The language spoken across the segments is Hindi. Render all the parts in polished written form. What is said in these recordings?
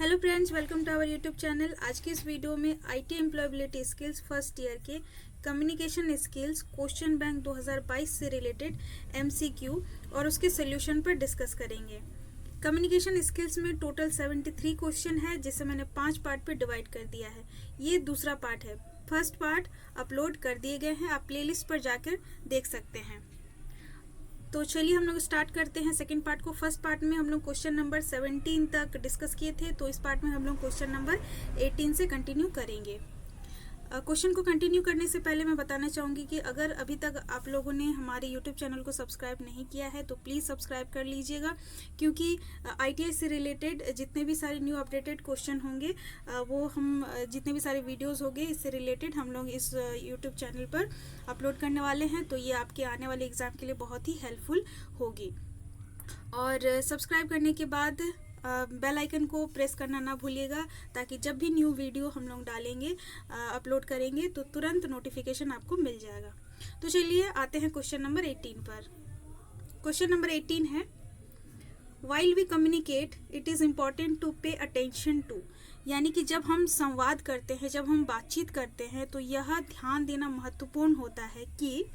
Hello friends, welcome to our YouTube channel. आज की इस वीडियो में IT employability skills first year के कम्युनिकेशन स्किल्स क्वेश्चन बैंक 2022 से रिलेटेड एमसीक्यू और उसके सोल्यूशन पर डिस्कस करेंगे। कम्युनिकेशन स्किल्स में टोटल 73 क्वेश्चन है, जिसे मैंने 5 पार्ट पर डिवाइड कर दिया है। ये दूसरा पार्ट है। फर्स्ट पार्ट अपलोड कर दिए गए हैं, आप प्लेलिस्ट पर जाकर देख सकते हैं। तो चलिए हम लोग स्टार्ट करते हैं सेकंड पार्ट को। फर्स्ट पार्ट में हम लोग क्वेश्चन नंबर 17 तक डिस्कस किए थे, तो इस पार्ट में हम लोग क्वेश्चन नंबर 18 से कंटिन्यू करेंगे। क्वेश्चन को कंटिन्यू करने से पहले मैं बताना चाहूँगी कि अगर अभी तक आप लोगों ने हमारे यूट्यूब चैनल को सब्सक्राइब नहीं किया है तो प्लीज़ सब्सक्राइब कर लीजिएगा, क्योंकि आईटीआई से रिलेटेड जितने भी सारे न्यू अपडेटेड क्वेश्चन होंगे वो हम जितने भी सारे वीडियोस होंगे इससे रिलेटेड हम लोग इस यूट्यूब चैनल पर अपलोड करने वाले हैं। तो ये आपके आने वाले एग्ज़ाम के लिए बहुत ही हेल्पफुल होगी। और सब्सक्राइब करने के बाद बेल आइकन को प्रेस करना ना भूलिएगा, ताकि जब भी न्यू वीडियो हम लोग डालेंगे अपलोड करेंगे तो तुरंत नोटिफिकेशन आपको मिल जाएगा। तो चलिए आते हैं क्वेश्चन नंबर 18 पर। क्वेश्चन नंबर 18 है, while we communicate it is important to pay attention to. यानी कि जब हम संवाद करते हैं, जब हम बातचीत करते हैं, तो यह ध्यान देना महत्वपूर्ण होता है कि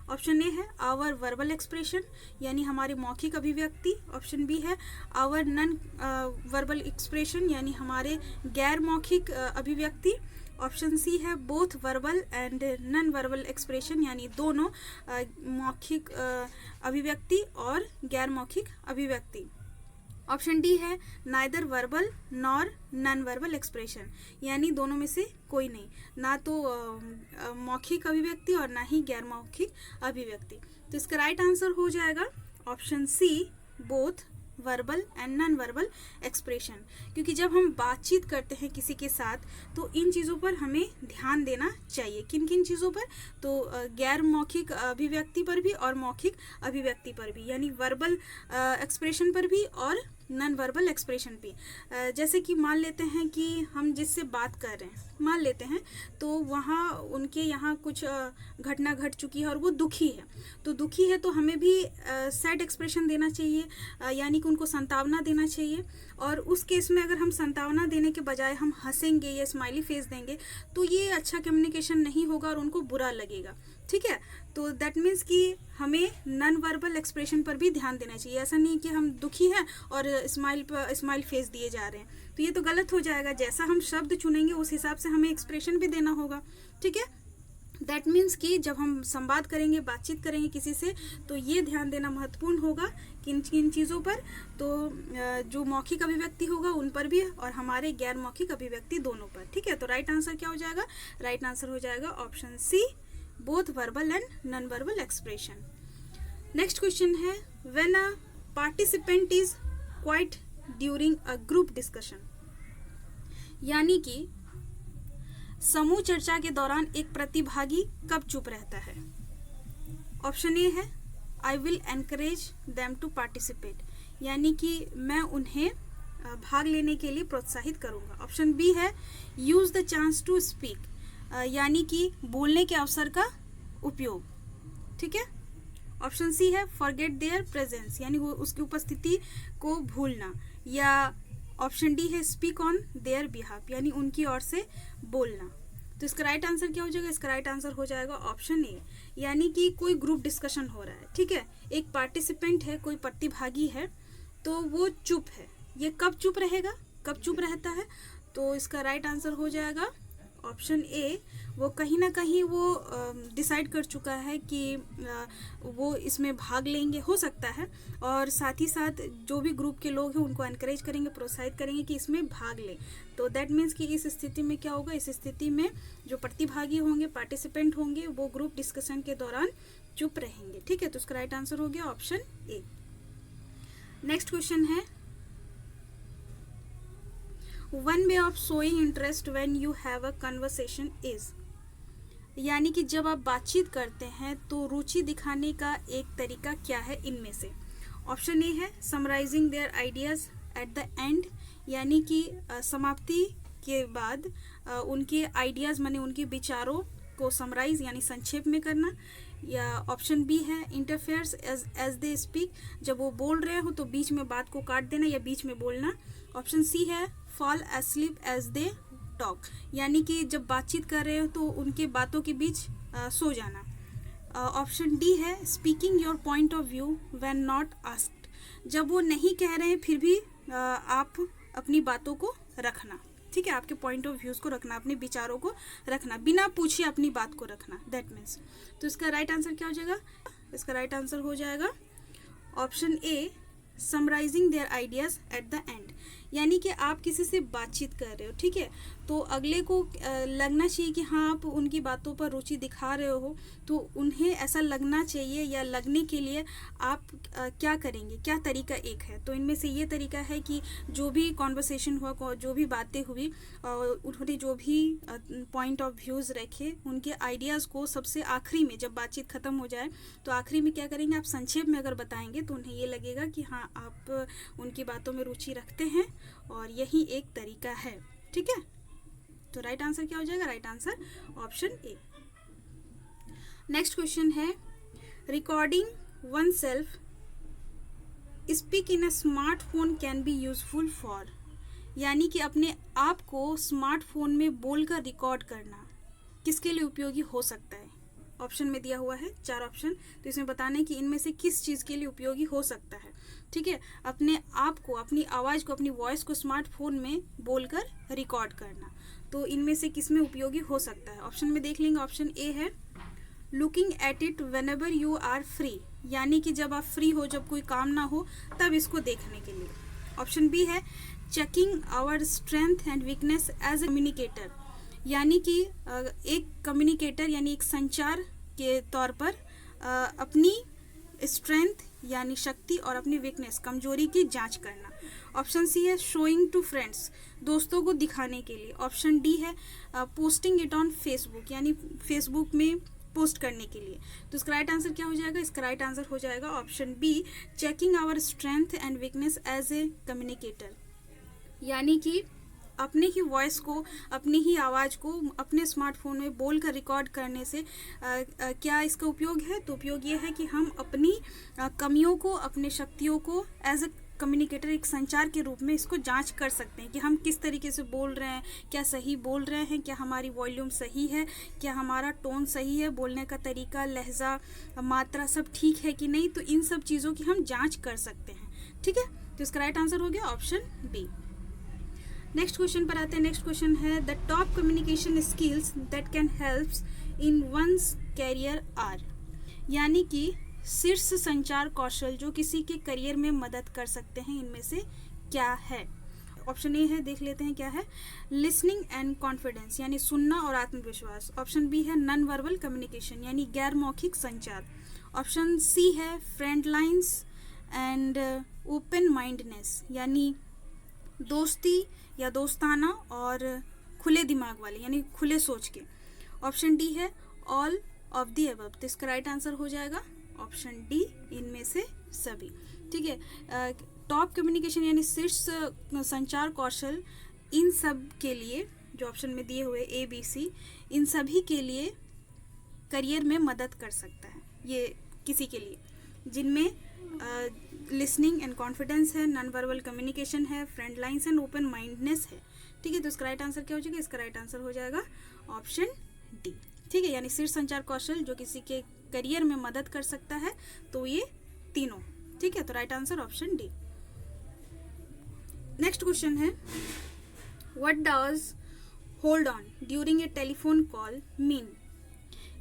ऑप्शन ए है आवर वर्बल एक्सप्रेशन, यानी हमारी मौखिक अभिव्यक्ति। ऑप्शन बी है आवर नॉन वर्बल एक्सप्रेशन, यानी हमारे गैर मौखिक अभिव्यक्ति। ऑप्शन सी है both verbal and non verbal expression, यानी दोनों मौखिक अभिव्यक्ति और गैर मौखिक अभिव्यक्ति। ऑप्शन डी है neither verbal nor non verbal expression, यानी दोनों में से कोई नहीं, ना तो मौखिक अभिव्यक्ति और ना ही गैर मौखिक अभिव्यक्ति। तो इसका राइट आंसर हो जाएगा option C both verbal and non verbal expression. क्योंकि जब हम बातचीत करते हैं किसी के साथ तो इन चीज़ों पर हमें ध्यान देना चाहिए। किन किन चीज़ों पर? तो गैर मौखिक अभिव्यक्ति पर भी और मौखिक अभिव्यक्ति पर भी, यानी वर्बल एक्सप्रेशन पर भी और नॉन वर्बल एक्सप्रेशन भी। जैसे कि मान लेते हैं कि हम जिससे बात कर रहे हैं, मान लेते हैं तो वहाँ उनके यहाँ कुछ घटना घट चुकी है और वो दुखी है। तो दुखी है तो हमें भी सैड एक्सप्रेशन देना चाहिए, यानी कि उनको संतावना देना चाहिए। और उस केस में अगर हम संतावना देने के बजाय हम हंसेंगे या स्माइली फेस देंगे तो ये अच्छा कम्युनिकेशन नहीं होगा और उनको बुरा लगेगा। ठीक है, तो दैट मीन्स कि हमें नॉन वर्बल एक्सप्रेशन पर भी ध्यान देना चाहिए। ऐसा नहीं कि हम दुखी हैं और स्माइल फेस दिए जा रहे हैं, तो ये तो गलत हो जाएगा। जैसा हम शब्द चुनेंगे उस हिसाब से हमें एक्सप्रेशन भी देना होगा। ठीक है, दैट मीन्स कि जब हम संवाद करेंगे, बातचीत करेंगे किसी से, तो ये ध्यान देना महत्वपूर्ण होगा किन किन चीज़ों पर। तो जो मौखिक अभिव्यक्ति होगा उन पर भी और हमारे गैर मौखिक अभिव्यक्ति दोनों पर। ठीक है, तो राइट आंसर क्या हो जाएगा? राइट आंसर हो जाएगा option C both verbal and non verbal expression. Next question है, when a participant is quiet during a group discussion. यानी कि समूह चर्चा के दौरान एक प्रतिभागी कब चुप रहता है? ऑप्शन ए है I will encourage them to participate, यानी कि मैं उन्हें भाग लेने के लिए प्रोत्साहित करूंगा। ऑप्शन बी है use the chance to speak, यानी कि बोलने के अवसर का उपयोग। ठीक है। ऑप्शन सी है फॉरगेट देयर प्रेजेंस, यानी वो उसकी उपस्थिति को भूलना। या ऑप्शन डी है स्पीक ऑन देयर बिहाफ, यानी उनकी ओर से बोलना। तो इसका राइट आंसर क्या हो जाएगा? इसका राइट आंसर हो जाएगा ऑप्शन ए, यानी कि कोई ग्रुप डिस्कशन हो रहा है। ठीक है, एक पार्टिसिपेंट है, कोई प्रतिभागी है, तो वो चुप है। ये कब चुप रहेगा, कब चुप रहता है? तो इसका राइट आंसर हो जाएगा ऑप्शन ए, वो कहीं ना कहीं वो डिसाइड कर चुका है कि वो इसमें भाग लेंगे, हो सकता है, और साथ ही साथ जो भी ग्रुप के लोग हैं उनको एनकरेज करेंगे, प्रोत्साहित करेंगे कि इसमें भाग लें। तो दैट मीन्स कि इस स्थिति में क्या होगा? इस स्थिति में जो प्रतिभागी होंगे, पार्टिसिपेंट होंगे, वो ग्रुप डिस्कशन के दौरान चुप रहेंगे। ठीक है, तो उसका राइट आंसर हो गया ऑप्शन ए। नेक्स्ट क्वेश्चन है, one way of showing interest when you have a conversation is. यानी कि जब आप बातचीत करते हैं तो रुचि दिखाने का एक तरीका क्या है इनमें से? ऑप्शन ए है summarising their ideas at the end, यानी कि समाप्ति के बाद उनके आइडियाज माने उनके विचारों को समराइज यानी संक्षेप में करना। या ऑप्शन बी है इंटरफेयर्स एज दे स्पीक, जब वो बोल रहे हो तो बीच में बात को काट देना या बीच में बोलना। ऑप्शन सी है fall asleep as they talk, यानी कि जब बातचीत कर रहे हो तो उनके बातों के बीच सो जाना। ऑप्शन डी है speaking your point of view when not asked, जब वो नहीं कह रहे हैं फिर भी आप अपनी बातों को रखना, ठीक है, आपके पॉइंट ऑफ व्यूज़ को रखना, अपने विचारों को रखना, बिना पूछे अपनी बात को रखना, दैट मीन्स। तो इसका राइट आंसर क्या हो जाएगा? इसका राइट आंसर हो जाएगा option A summarising their ideas at the end, यानी कि आप किसी से बातचीत कर रहे हो, ठीक है, तो अगले को लगना चाहिए कि हाँ आप उनकी बातों पर रुचि दिखा रहे हो, तो उन्हें ऐसा लगना चाहिए या लगने के लिए आप क्या करेंगे, क्या तरीका एक है। तो इनमें से ये तरीका है कि जो भी कॉन्वर्सेशन हुआ, जो भी बातें हुई, उन्होंने जो भी पॉइंट ऑफ व्यूज़ रखे, उनके आइडियाज़ को सबसे आखिरी में जब बातचीत ख़त्म हो जाए तो आखिरी में क्या करेंगे, आप संक्षेप में अगर बताएंगे तो उन्हें ये लगेगा कि हाँ आप उनकी बातों में रुचि रखते हैं और यही एक तरीका है, ठीक है। तो राइट आंसर क्या हो जाएगा? Right answer option A. Next question है recording oneself speak in a smartphone can be useful for, यानी कि अपने आप को स्मार्टफोन में बोलकर रिकॉर्ड करना किसके लिए उपयोगी हो सकता है। ऑप्शन में दिया हुआ है 4 ऑप्शन, तो इसमें बताना है कि इनमें से किस चीज़ के लिए उपयोगी हो सकता है, ठीक है। अपने आप को, अपनी आवाज़ को, अपनी वॉइस को स्मार्टफोन में बोलकर रिकॉर्ड करना, तो इनमें से किस में उपयोगी हो सकता है। ऑप्शन में देख लेंगे, ऑप्शन ए है looking at it whenever you are free, यानी कि जब आप फ्री हो, जब कोई काम ना हो तब इसको देखने के लिए। ऑप्शन बी है checking our strength and weakness as a communicator, यानी कि एक कम्युनिकेटर यानी एक संचार के तौर पर अपनी स्ट्रेंथ यानी शक्ति और अपनी वीकनेस कमजोरी की जांच करना। ऑप्शन सी है शोइंग टू फ्रेंड्स, दोस्तों को दिखाने के लिए। ऑप्शन डी है पोस्टिंग इट ऑन फेसबुक, यानी फेसबुक में पोस्ट करने के लिए। तो इसका राइट आंसर क्या हो जाएगा? इसका राइट आंसर हो जाएगा option B checking our strength and weakness as a communicator, यानी कि अपने ही वॉइस को, अपनी ही आवाज़ को अपने स्मार्टफोन में बोल कर रिकॉर्ड करने से क्या इसका उपयोग है? तो उपयोग ये है कि हम अपनी कमियों को, अपने शक्तियों को एज ए कम्युनिकेटर, एक संचार के रूप में इसको जांच कर सकते हैं कि हम किस तरीके से बोल रहे हैं, क्या सही बोल रहे हैं, क्या हमारी वॉल्यूम सही है, क्या हमारा टोन सही है, बोलने का तरीका, लहजा, मात्रा सब ठीक है कि नहीं। तो इन सब चीज़ों की हम जाँच कर सकते हैं, ठीक है। तो इसका राइट आंसर हो गया ऑप्शन बी। नेक्स्ट क्वेश्चन पर आते हैं। नेक्स्ट क्वेश्चन है the top communication skills that can helps in one's career are, यानी कि शीर्ष संचार कौशल जो किसी के करियर में मदद कर सकते हैं, इनमें से क्या है। ऑप्शन ए है, देख लेते हैं क्या है, लिसनिंग एंड कॉन्फिडेंस, यानी सुनना और आत्मविश्वास। ऑप्शन बी है नॉन वर्बल कम्युनिकेशन, यानी गैर मौखिक संचार। ऑप्शन सी है friend lines and open mindness, यानी दोस्ती या दोस्ताना और खुले दिमाग वाले, यानी खुले सोच के। ऑप्शन डी है ऑल ऑफ दी अबव, तो इसका राइट आंसर हो जाएगा ऑप्शन डी, इनमें से सभी, ठीक है। टॉप कम्युनिकेशन यानी शीर्ष संचार कौशल, इन सब के लिए जो ऑप्शन में दिए हुए ए बी सी, इन सभी के लिए करियर में मदद कर सकता है। ये किसी के लिए जिनमें लिसनिंग एंड कॉन्फिडेंस है, नॉन वर्बल कम्युनिकेशन है, friend lines and open mindness है, ठीक है। तो इसका राइट आंसर क्या हो जाएगा? इसका राइट आंसर हो जाएगा ऑप्शन डी, ठीक है। यानी शीर्ष संचार कौशल जो किसी के करियर में मदद कर सकता है, तो ये तीनों, ठीक है। तो right answer option D. Next question है what does hold on during a telephone call mean,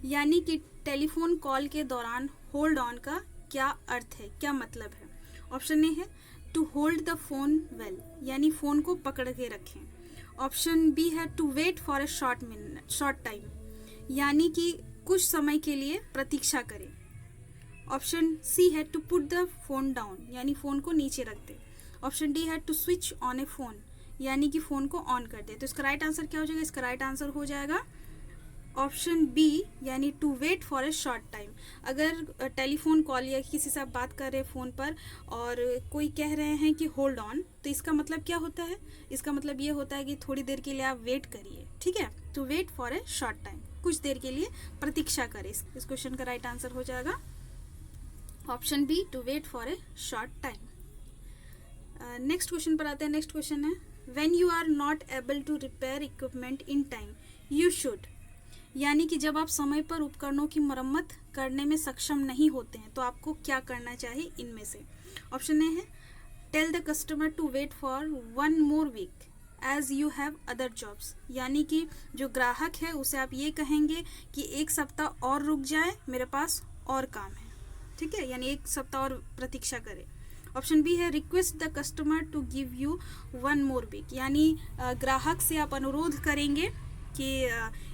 यानी कि टेलीफोन कॉल के दौरान होल्ड ऑन का क्या अर्थ है, क्या मतलब है। ऑप्शन ए है to hold the phone well, यानी फोन को पकड़ के रखें। ऑप्शन बी है to wait for a short time, यानी कि कुछ समय के लिए प्रतीक्षा करें। ऑप्शन सी है to put the phone down, यानी फ़ोन को नीचे रख दे। ऑप्शन डी है to switch on a phone, यानी कि फ़ोन को ऑन कर दे। तो इसका राइट आंसर क्या हो जाएगा? इसका राइट आंसर हो जाएगा ऑप्शन बी, यानी to wait for a short time. अगर टेलीफोन कॉल या किसी से आप बात कर रहे हैं फ़ोन पर और कोई कह रहे हैं कि होल्ड ऑन, तो इसका मतलब क्या होता है? इसका मतलब ये होता है कि थोड़ी देर के लिए आप वेट करिए, ठीक है। To wait for a short time, कुछ देर के लिए प्रतीक्षा करें। इस क्वेश्चन का राइट आंसर हो जाएगा option B, to wait for a short time. Next question पर आते हैं। नेक्स्ट क्वेश्चन है when you are not able to repair equipment in time you should, यानी कि जब आप समय पर उपकरणों की मरम्मत करने में सक्षम नहीं होते हैं तो आपको क्या करना चाहिए इनमें से। ऑप्शन ए है tell the customer to wait for 1 more week as you have other jobs, यानी कि जो ग्राहक है उसे आप ये कहेंगे कि 1 सप्ताह और रुक जाए, मेरे पास और काम है, ठीक है, यानी 1 सप्ताह और प्रतीक्षा करें। ऑप्शन बी है request the customer to give you 1 more week, यानी ग्राहक से आप अनुरोध करेंगे कि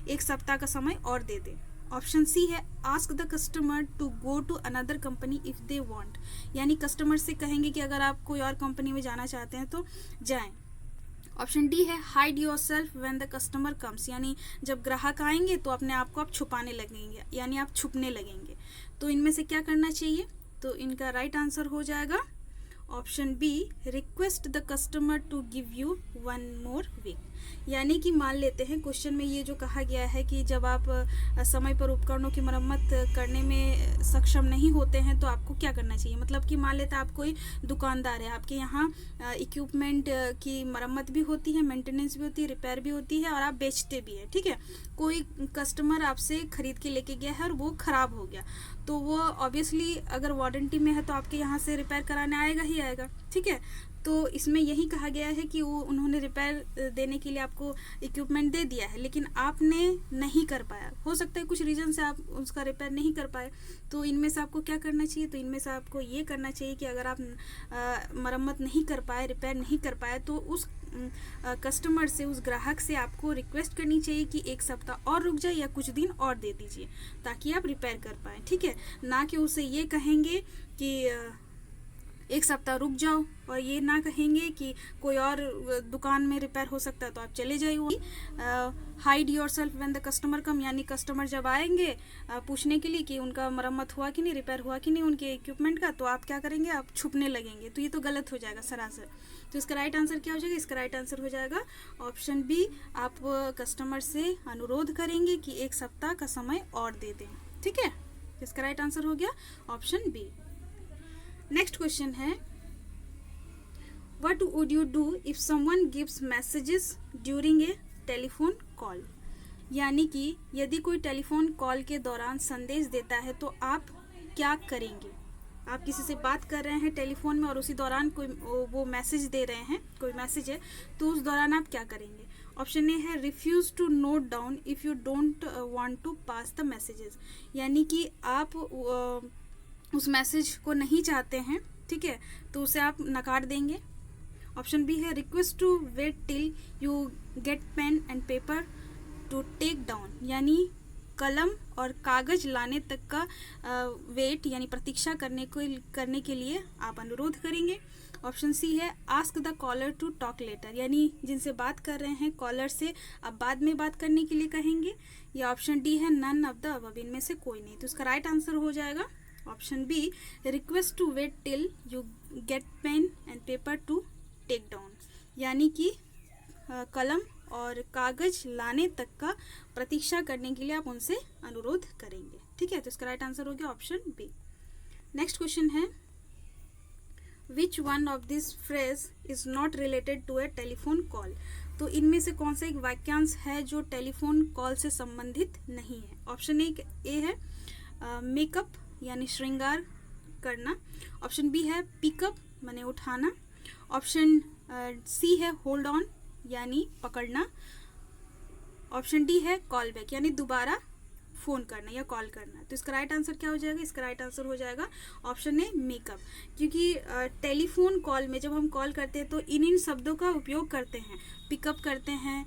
1 सप्ताह का समय और दे दें। ऑप्शन सी है ask the customer to go to another company if they want, यानी कस्टमर से कहेंगे कि अगर आप कोई और कंपनी में जाना चाहते हैं तो जाएं। ऑप्शन डी है hide yourself when the customer comes, यानी जब ग्राहक आएंगे तो अपने आप को आप छुपाने लगेंगे, यानी आप छुपने लगेंगे। तो इनमें से क्या करना चाहिए, तो इनका राइट आंसर हो जाएगा option B request the customer to give you 1 more week, यानी कि मान लेते हैं क्वेश्चन में ये जो कहा गया है कि जब आप समय पर उपकरणों की मरम्मत करने में सक्षम नहीं होते हैं तो आपको क्या करना चाहिए। मतलब कि मान लेते हैं आप कोई दुकानदार है, आपके यहाँ इक्विपमेंट की मरम्मत भी होती है, मेंटेनेंस भी होती है, रिपेयर भी होती है और आप बेचते भी हैं, ठीक है। कोई कस्टमर आपसे खरीद के लेके गया है और वो ख़राब हो गया तो वो ऑब्वियसली अगर वारंटी में है तो आपके यहाँ से रिपेयर कराने आएगा ही आएगा, ठीक है। तो इसमें यही कहा गया है कि वो उन्होंने रिपेयर देने के लिए आपको इक्विपमेंट दे दिया है लेकिन आपने नहीं कर पाया, हो सकता है कुछ रीज़न से आप उसका रिपेयर नहीं कर पाए, तो इनमें से आपको क्या करना चाहिए, तो इनमें से आपको ये करना चाहिए कि अगर आप मरम्मत नहीं कर पाए, रिपेयर नहीं कर पाए तो उस कस्टमर से, उस ग्राहक से आपको रिक्वेस्ट करनी चाहिए कि 1 सप्ताह और रुक जाए या कुछ दिन और दे दीजिए ताकि आप रिपेयर कर पाएँ, ठीक है। ना कि उसे ये कहेंगे कि 1 सप्ताह रुक जाओ और ये ना कहेंगे कि कोई और दुकान में रिपेयर हो सकता है तो आप चले जाइए। Hide yourself when the customer come, यानी कस्टमर जब आएंगे पूछने के लिए कि उनका मरम्मत हुआ कि नहीं, रिपेयर हुआ कि नहीं उनके इक्विपमेंट का, तो आप क्या करेंगे, आप छुपने लगेंगे, तो ये तो गलत हो जाएगा सरासर। तो इसका राइट आंसर क्या हो जाएगा, इसका राइट आंसर हो जाएगा ऑप्शन बी, आप कस्टमर से अनुरोध करेंगे कि 1 सप्ताह का समय और दे दें, ठीक है। इसका राइट आंसर हो गया ऑप्शन बी। नेक्स्ट क्वेश्चन है what would you do if someone gives messages during a telephone call, यानी कि यदि कोई टेलीफोन कॉल के दौरान संदेश देता है तो आप क्या करेंगे। आप किसी से बात कर रहे हैं टेलीफोन में और उसी दौरान कोई वो मैसेज दे रहे हैं, कोई मैसेज है, तो उस दौरान आप क्या करेंगे। ऑप्शन ए है refuse to note down if you don't want to pass the messages, यानी कि आप उस मैसेज को नहीं चाहते हैं, ठीक है, तो उसे आप नकार देंगे। ऑप्शन बी है request to wait till you get pen and paper to take down, यानी कलम और कागज लाने तक का वेट यानी प्रतीक्षा करने के लिए आप अनुरोध करेंगे। ऑप्शन सी है ask the caller to talk later, यानी जिनसे बात कर रहे हैं कॉलर से आप बाद में बात करने के लिए कहेंगे। या ऑप्शन डी है नन ऑफ द अबव, इनमें से कोई नहीं। तो इसका राइट आंसर हो जाएगा option B request to wait till you get pen and paper to take down, यानी कि कलम और कागज लाने तक का प्रतीक्षा करने के लिए आप उनसे अनुरोध करेंगे, ठीक है। तो इसका राइट आंसर हो गया ऑप्शन बी। नेक्स्ट क्वेश्चन है which one of this phrase is not related to a telephone call, तो इनमें से कौन सा एक वाक्यांश है जो टेलीफोन कॉल से संबंधित नहीं है। ऑप्शन ए है मेकअप यानी श्रृंगार करना। ऑप्शन बी है पिकअप माने उठाना। ऑप्शन सी है होल्ड ऑन यानी पकड़ना। ऑप्शन डी है कॉल बैक यानी दोबारा फ़ोन करना या कॉल करना। तो इसका राइट आंसर क्या हो जाएगा, इसका राइट आंसर हो जाएगा ऑप्शन ए मेकअप, क्योंकि टेलीफोन कॉल में जब हम कॉल करते हैं तो इन शब्दों का उपयोग करते हैं, पिकअप करते हैं,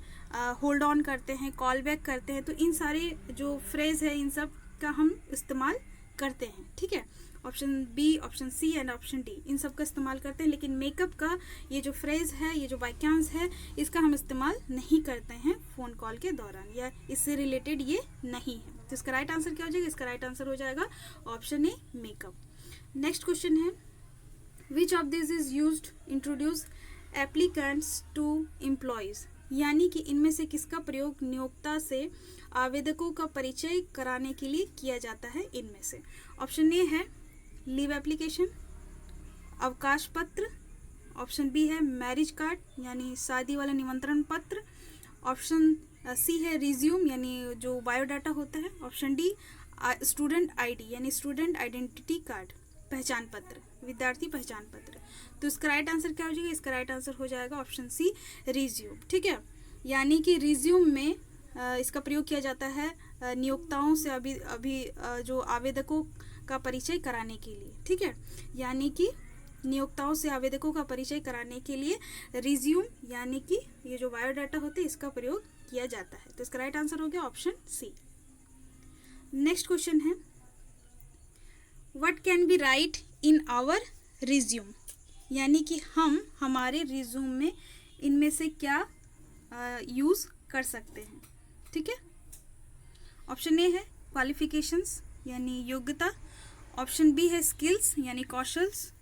होल्ड ऑन करते हैं, कॉल बैक करते हैं, तो इन सारे जो फ्रेज है इन सब का हम इस्तेमाल करते हैं, ठीक है। Option B, option C and option D इन सब का इस्तेमाल करते हैं, लेकिन मेकअप का ये जो फ्रेज है, ये जो वाक्यांश है, इसका हम इस्तेमाल नहीं करते हैं फ़ोन कॉल के दौरान, या इससे रिलेटेड ये नहीं है। तो इसका राइट आंसर क्या हो जाएगा, इसका राइट आंसर हो जाएगा option A makeup. Next question है which of this is used introduce applicants to employers, यानी कि इनमें से किसका प्रयोग नियोक्ता से आवेदकों का परिचय कराने के लिए किया जाता है। इनमें से ऑप्शन ए है लीव एप्लीकेशन, अवकाश पत्र। ऑप्शन बी है मैरिज कार्ड यानी शादी वाला निमंत्रण पत्र, ऑप्शन सी है रिज्यूम यानी जो बायोडाटा होता है, ऑप्शन डी स्टूडेंट आईडी यानी स्टूडेंट आइडेंटिटी कार्ड, पहचान पत्र, विद्यार्थी पहचान पत्र। तो इसका राइट आंसर क्या हो जाएगा? इसका राइट आंसर हो जाएगा ऑप्शन सी रिज्यूम। ठीक है, यानी कि रिज्यूम में इसका प्रयोग किया जाता है नियोक्ताओं से अभी जो आवेदकों का परिचय कराने के लिए। ठीक है, यानी कि नियोक्ताओं से आवेदकों का परिचय कराने के लिए रिज्यूम यानी कि ये जो बायोडाटा होते हैं इसका प्रयोग किया जाता है। तो इसका राइट आंसर हो गया ऑप्शन सी। नेक्स्ट क्वेश्चन है what can be write in our resume, यानी कि हम हमारे रिज्यूम में इनमें से क्या यूज़ कर सकते हैं। ठीक है, ऑप्शन ए है क्वालिफिकेशंस यानी योग्यता, ऑप्शन बी है स्किल्स यानी कौशल्स,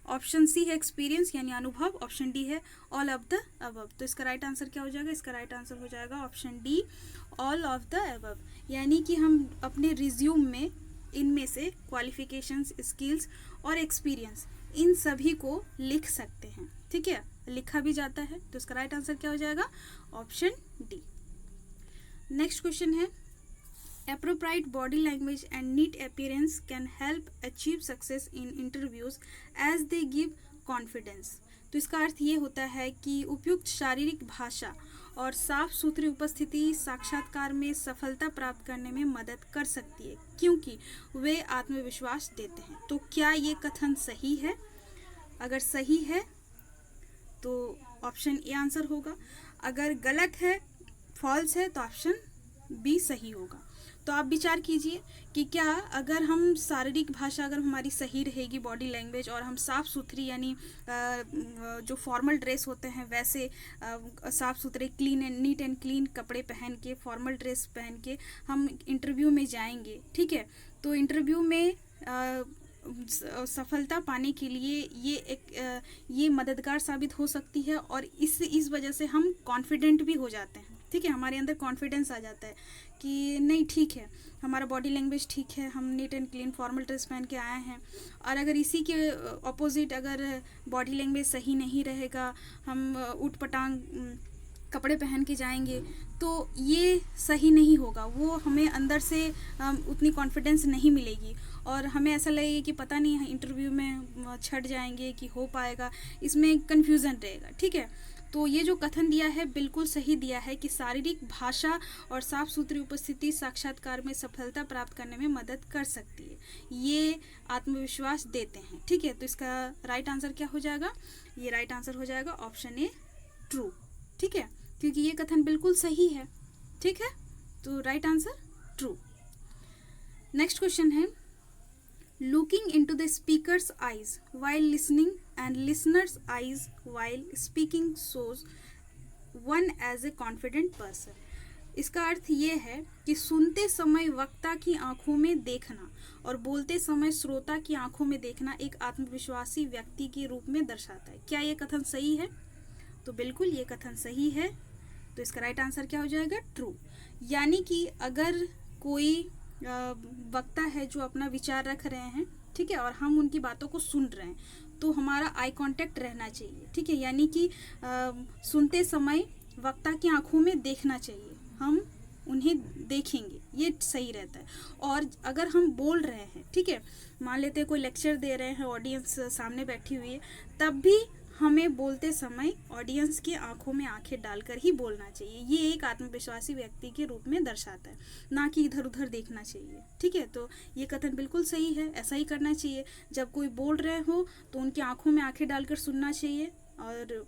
ऑप्शन सी है एक्सपीरियंस यानी अनुभव, ऑप्शन डी है ऑल ऑफ द अबव। तो इसका राइट आंसर क्या हो जाएगा? इसका राइट आंसर हो जाएगा option D all of the above, यानी कि हम अपने रिज्यूम में इनमें से क्वालिफिकेशंस, स्किल्स और एक्सपीरियंस इन सभी को लिख सकते हैं। ठीक है, लिखा भी जाता है। तो इसका राइट आंसर क्या हो जाएगा? Option D. नेक्स्ट क्वेश्चन है appropriate body language and neat appearance can help achieve success in interviews as they give confidence। तो इसका अर्थ ये होता है कि उपयुक्त शारीरिक भाषा और साफ सुथरी उपस्थिति साक्षात्कार में सफलता प्राप्त करने में मदद कर सकती है क्योंकि वे आत्मविश्वास देते हैं। तो क्या ये कथन सही है? अगर सही है तो ऑप्शन ए आंसर होगा, अगर गलत है, फॉल्स है, तो ऑप्शन बी सही होगा। तो आप विचार कीजिए कि क्या अगर हम शारीरिक भाषा अगर हमारी सही रहेगी, बॉडी लैंग्वेज, और हम साफ़ सुथरी यानी जो फॉर्मल ड्रेस होते हैं वैसे साफ़ सुथरे clean and neat and clean कपड़े पहन के, फॉर्मल ड्रेस पहन के हम इंटरव्यू में जाएंगे। ठीक है, तो इंटरव्यू में सफलता पाने के लिए ये मददगार साबित हो सकती है और इस वजह से हम कॉन्फिडेंट भी हो जाते हैं। ठीक है, हमारे अंदर कॉन्फिडेंस आ जाता है कि नहीं ठीक है, हमारा बॉडी लैंग्वेज ठीक है, हम neat and clean formal dress पहन के आए हैं। और अगर इसी के ऑपोजिट अगर बॉडी लैंग्वेज सही नहीं रहेगा, हम ऊट पटांग कपड़े पहन के जाएंगे तो ये सही नहीं होगा, वो हमें अंदर से उतनी कॉन्फिडेंस नहीं मिलेगी और हमें ऐसा लगेगा कि पता नहीं इंटरव्यू में छट जाएंगे कि हो पाएगा, इसमें कन्फ्यूज़न रहेगा। ठीक है, तो ये जो कथन दिया है बिल्कुल सही दिया है कि शारीरिक भाषा और साफ सुथरी उपस्थिति साक्षात्कार में सफलता प्राप्त करने में मदद कर सकती है, ये आत्मविश्वास देते हैं। ठीक है, तो इसका राइट आंसर क्या हो जाएगा? ये राइट आंसर हो जाएगा ऑप्शन ए ट्रू। ठीक है, क्योंकि ये कथन बिल्कुल सही है। ठीक है, तो right answer true. Next question है looking into the speaker's eyes while listening and listener's eyes while speaking shows one as a confident person। इसका अर्थ ये है कि सुनते समय वक्ता की आंखों में देखना और बोलते समय श्रोता की आंखों में देखना एक आत्मविश्वासी व्यक्ति के रूप में दर्शाता है। क्या ये कथन सही है? तो बिल्कुल ये कथन सही है। तो इसका राइट आंसर क्या हो जाएगा? ट्रू। यानी कि अगर कोई वक्ता है जो अपना विचार रख रहे हैं, ठीक है, और हम उनकी बातों को सुन रहे हैं, तो हमारा आई कांटेक्ट रहना चाहिए। ठीक है, यानी कि सुनते समय वक्ता की आंखों में देखना चाहिए, हम उन्हें देखेंगे, ये सही रहता है। और अगर हम बोल रहे हैं, ठीक है, मान लेते हैं कोई लेक्चर दे रहे हैं, ऑडियंस सामने बैठी हुई है, तब भी हमें बोलते समय ऑडियंस की आंखों में आंखें डालकर ही बोलना चाहिए। ये एक आत्मविश्वासी व्यक्ति के रूप में दर्शाता है, ना कि इधर उधर देखना चाहिए। ठीक है, तो ये कथन बिल्कुल सही है, ऐसा ही करना चाहिए। जब कोई बोल रहे हो तो उनकी आंखों में आंखें डालकर सुनना चाहिए और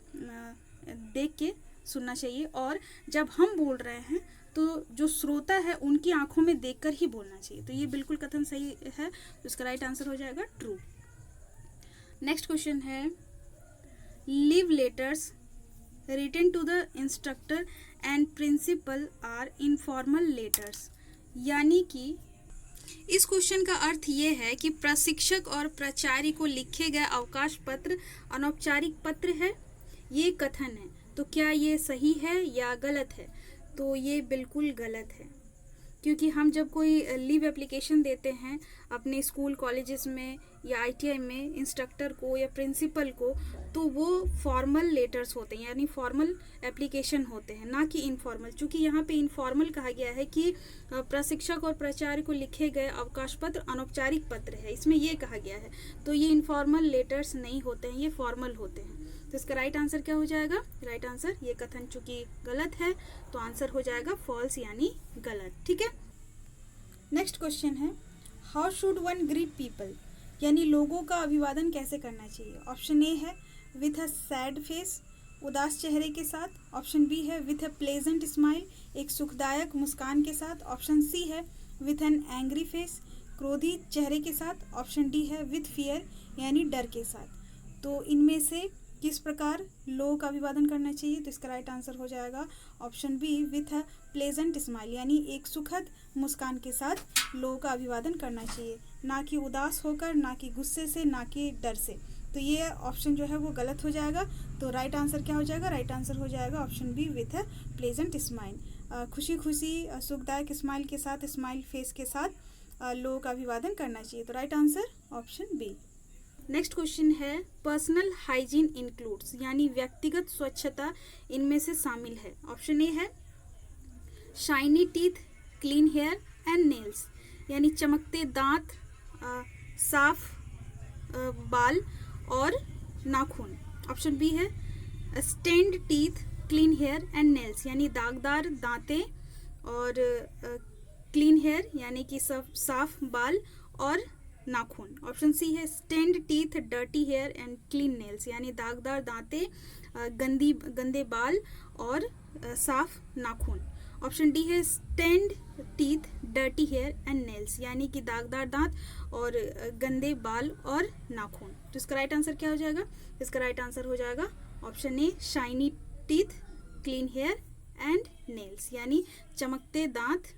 देख के सुनना चाहिए, और जब हम बोल रहे हैं तो जो श्रोता है उनकी आंखों में देखकर ही बोलना चाहिए। तो ये बिल्कुल कथन सही है, तो इसका राइट आंसर हो जाएगा ट्रू। नेक्स्ट क्वेश्चन है leave letters written to the instructor and principal are informal letters. यानी कि इस क्वेश्चन का अर्थ ये है कि प्रशिक्षक और प्राचार्य को लिखे गए अवकाश पत्र अनौपचारिक पत्र है, ये कथन है। तो क्या ये सही है या गलत है? तो ये बिल्कुल गलत है, क्योंकि हम जब कोई लीव एप्लीकेशन देते हैं अपने स्कूल कॉलेजेस में या आईटीआई में इंस्ट्रक्टर को या प्रिंसिपल को, तो वो फॉर्मल लेटर्स होते हैं, यानी फॉर्मल एप्लीकेशन होते हैं, ना कि इनफॉर्मल। चूँकि यहाँ पे इनफॉर्मल कहा गया है कि प्रशिक्षक और प्राचार्य को लिखे गए अवकाश पत्र अनौपचारिक पत्र है, इसमें ये कहा गया है। तो ये इनफॉर्मल लेटर्स नहीं होते हैं, ये फॉर्मल होते हैं। तो इसका राइट आंसर क्या हो जाएगा? राइट आंसर, ये कथन चूंकि गलत है तो आंसर हो जाएगा फॉल्स यानी गलत। ठीक है, नेक्स्ट क्वेश्चन है, how should one greet people, यानी लोगों का अभिवादन कैसे करना चाहिए। ऑप्शन ए है विथ अ सैड फेस, उदास चेहरे के साथ। ऑप्शन बी है विथ अ प्लेजेंट स्माइल, एक सुखदायक मुस्कान के साथ। ऑप्शन सी है विथ एन एंग्री फेस, क्रोधित चेहरे के साथ। ऑप्शन डी है विथ फियर, यानी डर के साथ। तो इनमें से किस प्रकार लोगों का अभिवादन करना चाहिए? तो इसका राइट आंसर हो जाएगा option B with a pleasant smile, यानी एक सुखद मुस्कान के साथ लोगों का अभिवादन करना चाहिए, ना कि उदास होकर, ना कि गुस्से से, ना कि डर से। तो ये ऑप्शन जो है वो गलत हो जाएगा। तो राइट आंसर क्या हो जाएगा? राइट आंसर हो जाएगा option B with a pleasant smile. खुशी खुशी सुखदायक स्माइल के साथ, स्माइल फेस के साथ लोगों का अभिवादन करना चाहिए। तो right answer option B. Next question है, पर्सनल हाइजीन इंक्लूड्स, यानी व्यक्तिगत स्वच्छता इनमें से शामिल है। ऑप्शन ए है shiny teeth, clean hair and nails, यानी चमकते दांत, साफ बाल और नाखून। ऑप्शन बी है stained teeth, clean hair and nails, यानी दागदार दांतें और क्लीन हेयर यानी कि साफ बाल और नाखून। ऑप्शन सी है stained teeth, dirty hair and clean nails, यानी दागदार दांतें, गंदे बाल और साफ नाखून। ऑप्शन डी है stained teeth, dirty hair and nails, यानी कि दागदार दांत और गंदे बाल और नाखून। तो इसका राइट आंसर क्या हो जाएगा? इसका राइट आंसर हो जाएगा option A shiny teeth, clean hair and nails, यानी चमकते दांत,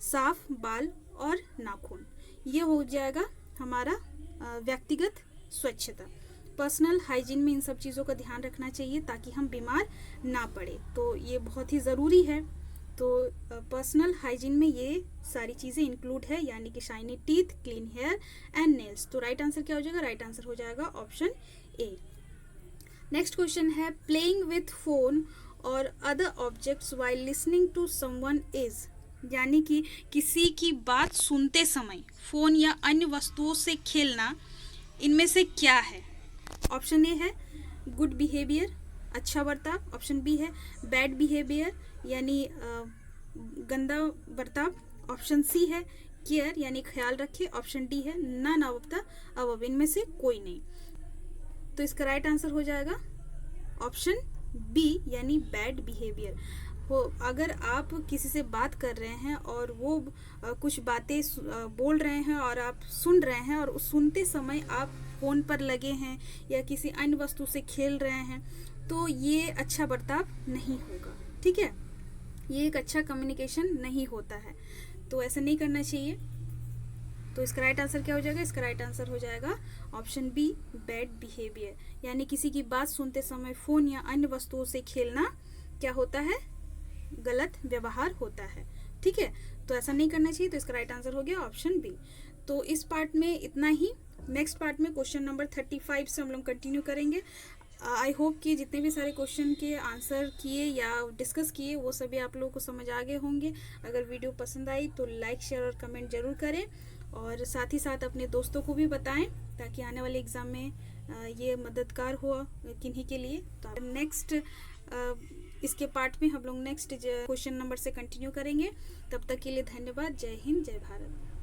साफ बाल और नाखून। ये हो जाएगा हमारा व्यक्तिगत स्वच्छता। पर्सनल हाइजीन में इन सब चीज़ों का ध्यान रखना चाहिए ताकि हम बीमार ना पड़े, तो ये बहुत ही ज़रूरी है। तो पर्सनल हाइजीन में ये सारी चीज़ें इंक्लूड है, यानी कि shiny teeth, clean hair and nails. तो राइट आंसर क्या हो जाएगा? राइट आंसर हो जाएगा ऑप्शन ए। नेक्स्ट क्वेश्चन है, प्लेइंग विथ फोन और other objects while listening to someone is, यानी कि किसी की बात सुनते समय फ़ोन या अन्य वस्तुओं से खेलना इनमें से क्या है? ऑप्शन ए है गुड बिहेवियर, अच्छा बर्ताव। ऑप्शन बी है बैड बिहेवियर, यानी गंदा बर्ताव। ऑप्शन सी है केयर, यानी ख्याल रखे। ऑप्शन डी है नन ऑफ द अबव, इनमें से कोई नहीं। तो इसका राइट आंसर हो जाएगा ऑप्शन बी, यानी बैड बिहेवियर। हो अगर आप किसी से बात कर रहे हैं और वो कुछ बातें बोल रहे हैं और आप सुन रहे हैं और उस सुनते समय आप फ़ोन पर लगे हैं या किसी अन्य वस्तु से खेल रहे हैं, तो ये अच्छा बर्ताव नहीं होगा। ठीक है, ये एक अच्छा कम्युनिकेशन नहीं होता है, तो ऐसा नहीं करना चाहिए। तो इसका राइट आंसर क्या हो जाएगा? इसका राइट आंसर हो जाएगा ऑप्शन बी बैड बिहेवियर, यानी किसी की बात सुनते समय फ़ोन या अन्य वस्तुओं से खेलना क्या होता है? गलत व्यवहार होता है। ठीक है, तो ऐसा नहीं करना चाहिए। तो इसका राइट आंसर हो गया ऑप्शन बी। तो इस पार्ट में इतना ही। नेक्स्ट पार्ट में क्वेश्चन नंबर 35 से हम लोग कंटिन्यू करेंगे। आई होप कि जितने भी सारे क्वेश्चन के आंसर किए या डिस्कस किए वो सभी आप लोगों को समझ आ गए होंगे। अगर वीडियो पसंद आई तो लाइक, शेयर और कमेंट जरूर करें, और साथ ही साथ अपने दोस्तों को भी बताएं ताकि आने वाले एग्ज़ाम में ये मददगार हो किन्हीं के लिए। तो नेक्स्ट इसके पार्ट में हम लोग नेक्स्ट क्वेश्चन नंबर से कंटिन्यू करेंगे। तब तक के लिए धन्यवाद। जय हिंद, जय भारत।